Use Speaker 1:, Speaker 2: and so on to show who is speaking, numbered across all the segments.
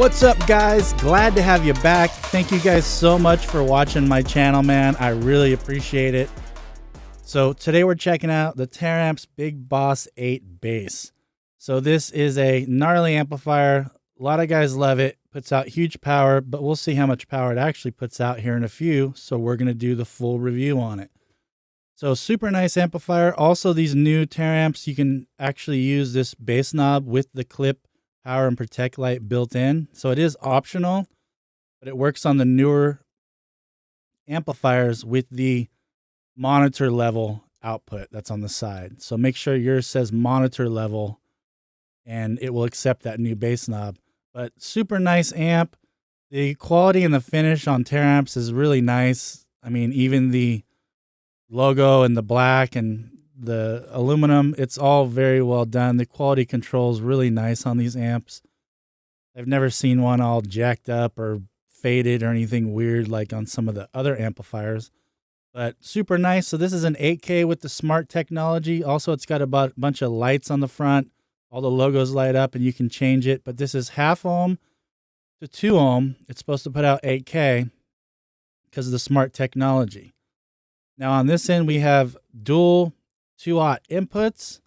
Speaker 1: What's up, guys? Glad to have you back. Thank you guys so much for watching my channel, man. I really appreciate it. So today we're checking out the Taramps Big Boss 8 bass. So this is a gnarly amplifier. A lot of guys love it. Puts out huge power, but we'll see how much power it actually puts out here in a few. So we're going to do the full review on it. So super nice amplifier. Also, these new Taramps, you can actually use this bass knob with the clip power and protect light built in. So it is optional, but it works on the newer amplifiers with the monitor level output that's on the side. So make sure yours says monitor level and it will accept that new bass knob. But super nice amp. The quality and the finish on Taramps is really nice. I mean, even the logo and the black and the aluminum, it's all very well done. The quality control is really nice on these amps. I've never seen one all jacked up or faded or anything weird like on some of the other amplifiers, but super nice. So this is an 8K with the smart technology. Also, it's got a bunch of lights on the front. All the logos light up and you can change it, but this is 0.5 ohm to 2 ohm. It's supposed to put out 8K because of the smart technology. Now on this end, we have dual 2-aught inputs.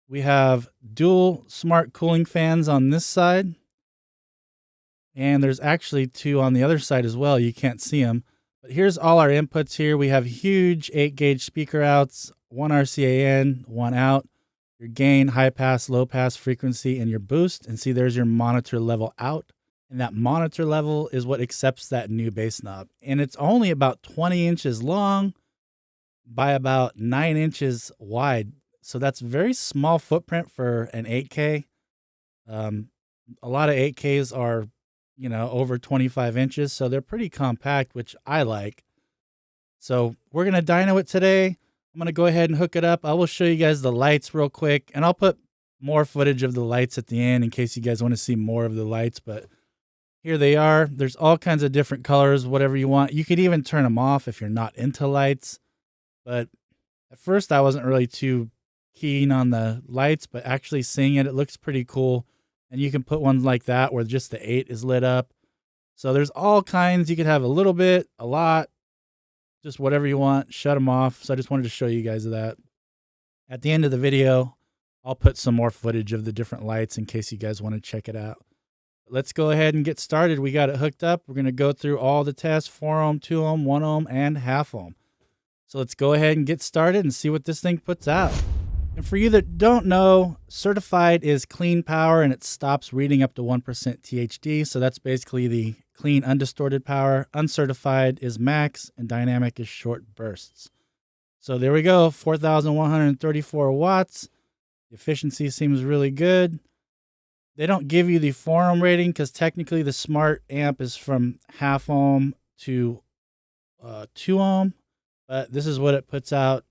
Speaker 1: We have dual smart cooling fans on this side. And there's actually 2 on the other side as well. You can't see them. But here's all our inputs here. We have huge 8-gauge speaker outs, 1 RCA in, 1 out, your gain, high pass, low pass frequency, and your boost. And see, there's your monitor level out. And that monitor level is what accepts that new bass knob. And it's only about 20 inches long by about 9 inches wide. So that's very small footprint for an 8K. A lot of 8Ks are, you know, over 25 inches. So they're pretty compact, which I like. So we're going to dyno it today. I'm going to go ahead and hook it up. I will show you guys the lights real quick. And I'll put more footage of the lights at the end in case you guys want to see more of the lights. But here they are. There's all kinds of different colors, whatever you want. You could even turn them off if you're not into lights. But at first I wasn't really too keen on the lights, but actually seeing it, it looks pretty cool. And you can put one like that where just the 8 is lit up. So there's all kinds. You could have a little bit, a lot, just whatever you want. Shut them off. So I just wanted to show you guys that. At the end of the video, I'll put some more footage of the different lights in case you guys want to check it out. Let's go ahead and get started. We got it hooked up. We're going to go through all the tests, 4 ohm, 2 ohm, 1 ohm, and 0.5 ohm. So let's go ahead and get started and see what this thing puts out. And for you that don't know, certified is clean power and it stops reading up to 1% THD. So that's basically the clean undistorted power. Uncertified is max and dynamic is short bursts. So there we go, 4,134 watts. The efficiency seems really good. They don't give you the 4 ohm rating because technically the smart amp is from 0.5 ohm to 2 ohm. But this is what it puts out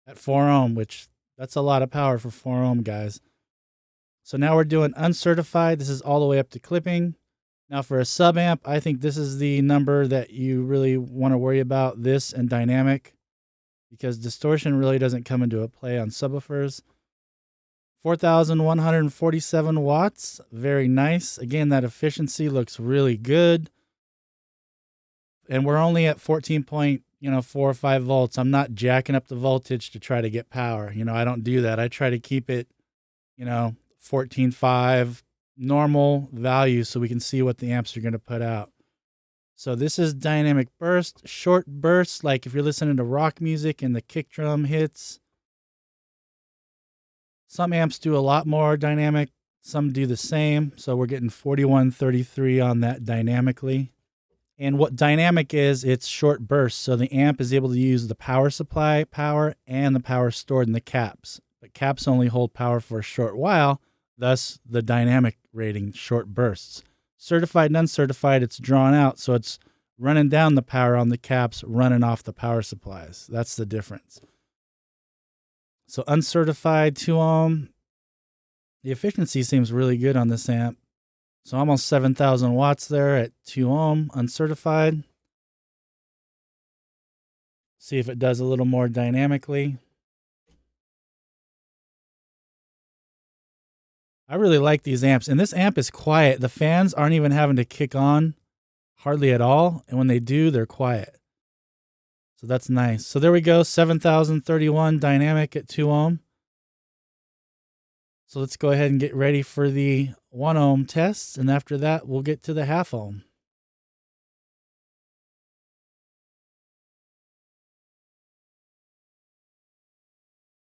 Speaker 1: at 4 ohm, which that's a lot of power for 4 ohm, guys. So now we're doing uncertified. This is all the way up to clipping. Now for a sub amp, I think this is the number that you really want to worry about, this and dynamic, because distortion really doesn't come into a play on subwoofers. 4,147 watts. Very nice. Again, that efficiency looks really good. And we're only at 14.4 or 5 volts. I'm not jacking up the voltage to try to get power. I don't do that. I try to keep it, 14.5 normal value so we can see what the amps are going to put out. So this is dynamic burst, short bursts, like if you're listening to rock music and the kick drum hits. Some amps do a lot more dynamic, some do the same. So we're getting 4133 on that dynamically. And what dynamic is, it's short bursts. So the amp is able to use the power supply power and the power stored in the caps. But caps only hold power for a short while, thus the dynamic rating, short bursts. Certified and uncertified, it's drawn out. So it's running down the power on the caps, running off the power supplies. That's the difference. So uncertified 2 ohm, the efficiency seems really good on this amp. So almost 7,000 watts there at 2 ohm, uncertified. See if it does a little more dynamically. I really like these amps, and this amp is quiet. The fans aren't even having to kick on hardly at all, and when they do, they're quiet. So that's nice. So there we go, 7031 dynamic at 2 ohm. So let's go ahead and get ready for the 1 ohm tests, and after that, we'll get to the half ohm.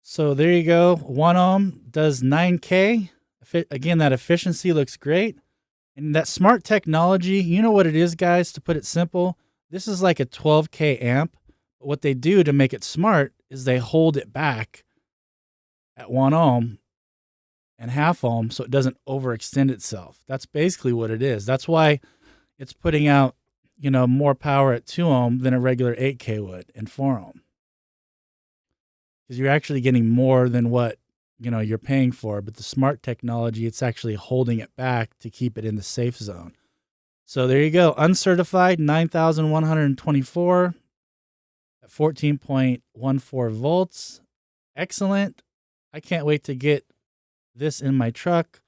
Speaker 1: So there you go, 1 ohm does 9K. Again, that efficiency looks great. And that smart technology, you know what it is, guys, to put it simple? This is like a 12K amp. But what they do to make it smart is they hold it back at 1 ohm and half ohm so it doesn't overextend itself. That's basically what it is. That's why it's putting out, more power at 2 ohm than a regular 8K would and 4 ohm. Because you're actually getting more than what you're paying for, but the smart technology, it's actually holding it back to keep it in the safe zone. So there you go, uncertified 9,124 at 14.14 volts. Excellent. I can't wait to get this in my truck.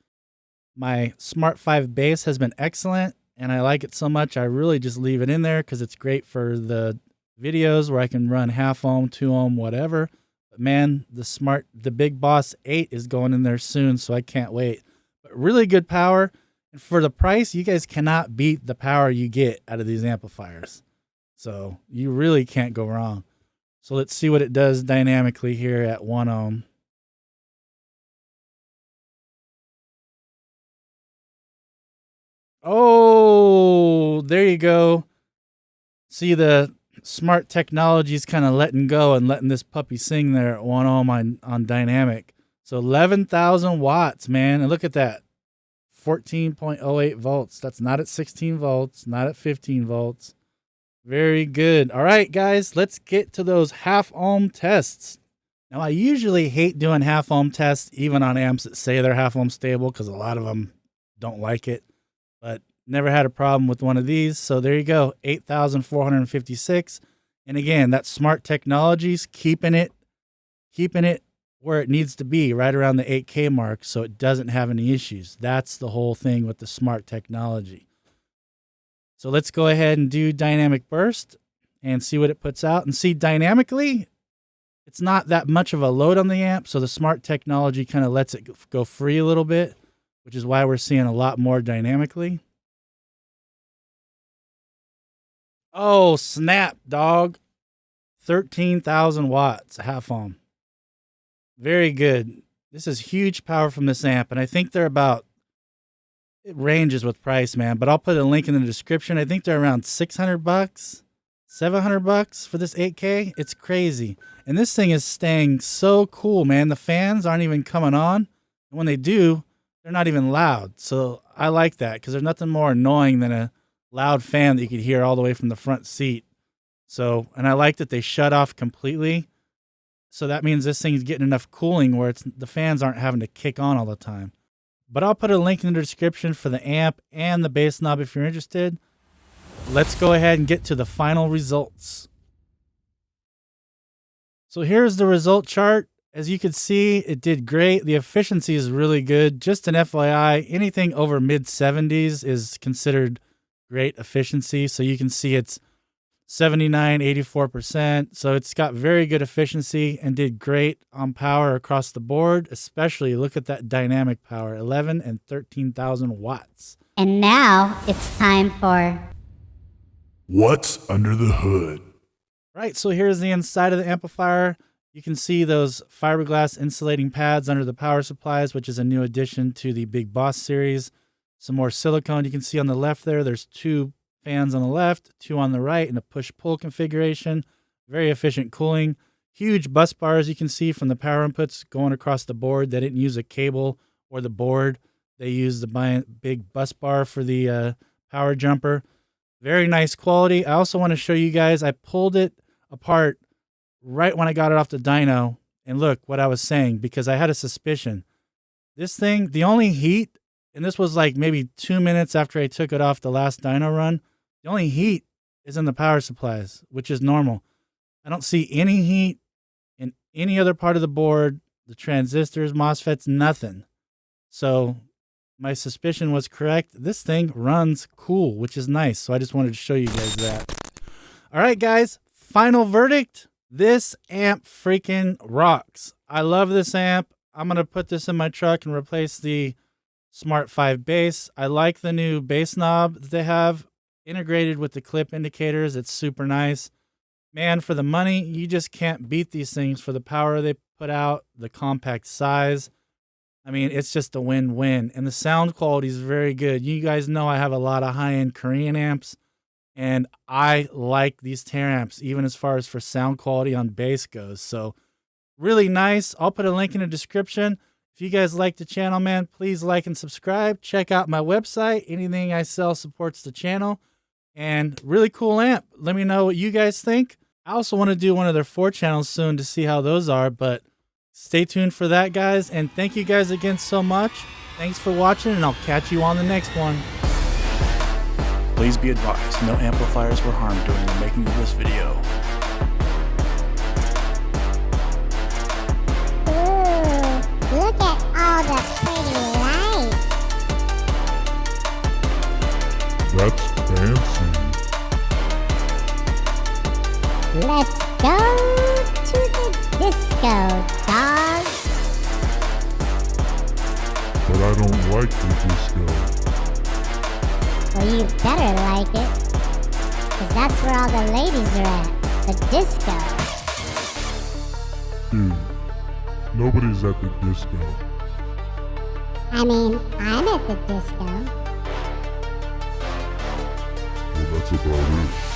Speaker 1: My Smart 5 base has been excellent, and I like it so much I really just leave it in there because it's great for the videos where I can run half ohm, 2 ohm, whatever. But man, the Big Boss 8 is going in there soon, so I can't wait. But really good power. And for the price, you guys cannot beat the power you get out of these amplifiers. So you really can't go wrong. So let's see what it does dynamically here at 1 ohm. Oh, there you go. See, the smart technology is kind of letting go and letting this puppy sing there at 1 ohm on dynamic. So 11,000 watts, man. And look at that. 14.08 volts. That's not at 16 volts, not at 15 volts. Very good. All right, guys, let's get to those half ohm tests. Now, I usually hate doing half ohm tests, even on amps that say they're half ohm stable, because a lot of them don't like it. But never had a problem with one of these. So there you go, 8,456. And again, that smart technology's keeping it where it needs to be, right around the 8K mark, so it doesn't have any issues. That's the whole thing with the smart technology. So let's go ahead and do dynamic burst and see what it puts out. And see, dynamically, it's not that much of a load on the amp, so the smart technology kind of lets it go free a little bit, which is why we're seeing a lot more dynamically. Oh, snap, dog. 13,000 watts, half ohm. Very good. This is huge power from this amp, and I think they're about, it ranges with price, man, but I'll put a link in the description. I think they're around $600, $700 for this 8K. It's crazy. And this thing is staying so cool, man. The fans aren't even coming on. And when they do, they're not even loud. So I like that because there's nothing more annoying than a loud fan that you could hear all the way from the front seat. So, and I like that they shut off completely. So that means this thing's getting enough cooling where the fans aren't having to kick on all the time. But I'll put a link in the description for the amp and the bass knob if you're interested. Let's go ahead and get to the final results. So here's the result chart. As you can see, it did great. The efficiency is really good. Just an FYI, anything over mid-70s is considered great efficiency. So you can see it's 79, 84%. So it's got very good efficiency and did great on power across the board. Especially look at that dynamic power, 11 and 13,000 watts.
Speaker 2: And now it's time for
Speaker 3: What's Under the Hood?
Speaker 1: Right, so here's the inside of the amplifier. You can see those fiberglass insulating pads under the power supplies, which is a new addition to the Big Boss series. Some more silicone. You can see on the left there's 2 fans on the left, 2 on the right, and a push-pull configuration. Very efficient cooling. Huge bus bars you can see from the power inputs going across the board. They didn't use a cable or the board. They used the big bus bar for the power jumper. Very nice quality. I also want to show you guys, I pulled it apart right when I got it off the dyno. And look what I was saying, because I had a suspicion. This thing, the only heat, and this was like maybe 2 minutes after I took it off the last dyno run, the only heat is in the power supplies, which is normal. I don't see any heat in any other part of the board, the transistors, MOSFETs, nothing. So my suspicion was correct. This thing runs cool, which is nice. So I just wanted to show you guys that. All right, guys, final verdict. This amp freaking rocks. I love this amp. I'm going to put this in my truck and replace the Smart 5 bass. I like the new bass knob that they have integrated with the clip indicators. It's super nice. Man, for the money, you just can't beat these things for the power they put out, the compact size. I mean, it's just a win-win. And the sound quality is very good. You guys know I have a lot of high-end Korean amps, and I like these Taramps, even as far as for sound quality on bass goes. So really nice. I'll put a link in the description. If you guys like the channel, man, please like and subscribe. Check out my website. Anything I sell supports the channel. And really cool amp. Let me know what you guys think. I also want to do one of their 4 channels soon to see how those are, but stay tuned for that, guys. And thank you guys again so much. Thanks for watching, and I'll catch you on the next one.
Speaker 4: Please be advised, no amplifiers were harmed during the making of this video.
Speaker 2: Ooh, look at all the pretty lights.
Speaker 3: That's fancy.
Speaker 2: Let's go to the disco, dog.
Speaker 3: But I don't like the disco.
Speaker 2: Well, you better like it, because that's where all the ladies are at, the disco.
Speaker 3: Dude, nobody's at the disco.
Speaker 2: I mean, I'm at the disco.
Speaker 3: Well, that's about it.